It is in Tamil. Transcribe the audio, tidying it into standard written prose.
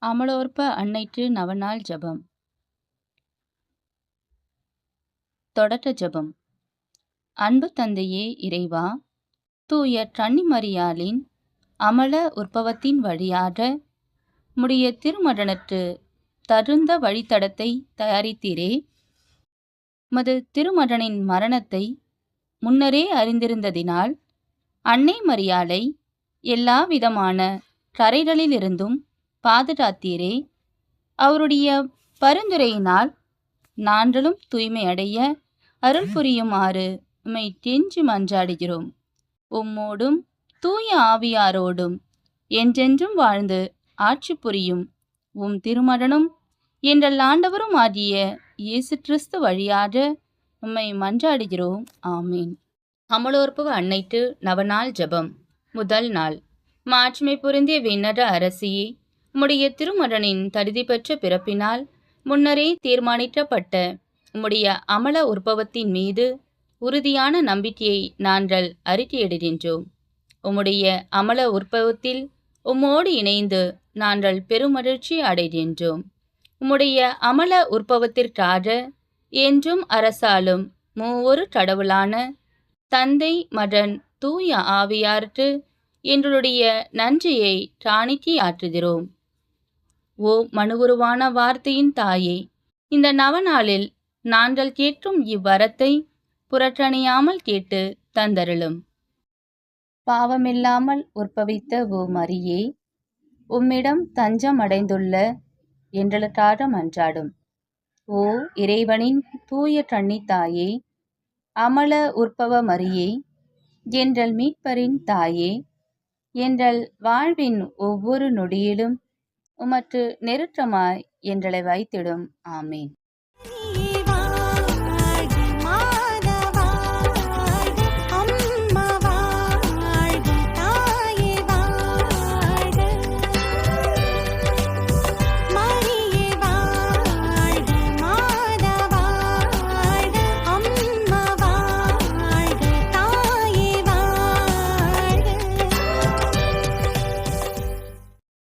அமலோற்ப அன்னைக்கு நவநாள் ஜெபம். தொடக்க ஜெபம். அன்பு தந்தையே இறைவா, தூய கன்னிமரியாளின் அமல உற்பவத்தின் வழியாக உம்முடைய திருமகனுக்கு தகுந்த வழித்தடத்தை தயாரித்தீரே. உமது திருமகனின் மரணத்தை முன்னரே அறிந்திருந்ததினால் அன்னை மரியாளை எல்லா விதமான கரைகளிலிருந்தும் பாதுகாத்தீரே. அவருடைய பரிந்துரையினால் நாங்களும் தூய்மை அடைய அருள் புரியுமாறு உம்மை கெஞ்சி மன்றாடுகிறோம். உம்மோடும் தூய ஆவியாரோடும் என்றென்றும் வாழ்ந்து ஆட்சி புரியும் உம் திருமகனும் எங்கள் ஆண்டவரும் ஆகிய இயேசு கிறிஸ்து வழியாக உம்மை மன்றாடுகிறோம். ஆமீன். அமலோற்பவ அன்னைக்கு நவநாள் ஜெபம். முதல் நாள். மாட்சிமை பொருந்திய விண்ணக அரசியே, உம்முடைய திருமகனின் தகுதி பெற்ற பிறப்பினால் முன்னரே தீர்மானிக்கப்பட்ட உம்முடைய அமல உற்பவத்தின் மீது உறுதியான நம்பிக்கையை நாங்கள் அறிக்கையிடுகின்றோம். உம்முடைய அமல உற்பவத்தில் உம்மோடு இணைந்து நாங்கள் பெருமகிழ்ச்சி அடைகின்றோம். உம்முடைய அமல உற்பவத்திற்காக என்றும் அரசாலும் மூவொரு கடவுளான தந்தை, மகன், தூய ஆவியாருக்கு எங்களுடைய நன்றியை காணிக்கை ஆற்றுகிறோம். ஓ மனுவுருவான வார்த்தையின் தாயே, இந்த நவநாளில் நாங்கள் கேட்கும் இவ்வரத்தை புறக்கணியாமல் கேட்டு தந்தருளும். பாவமில்லாமல் உற்பவித்த ஓ மரியே, உம்மிடம் தஞ்சம் அடைந்துள்ள எங்களுக்காக மன்றாடும். ஓ இறைவனின் தூய கன்னித்தாயே, அமல உற்பவ மரியே, எங்கள் மீட்பரின் தாயே, எங்கள் வாழ்வின் ஒவ்வொரு நொடியிலும் உமக்கு நெருக்கமாய் எங்களை வைத்திடும். ஆமீன்.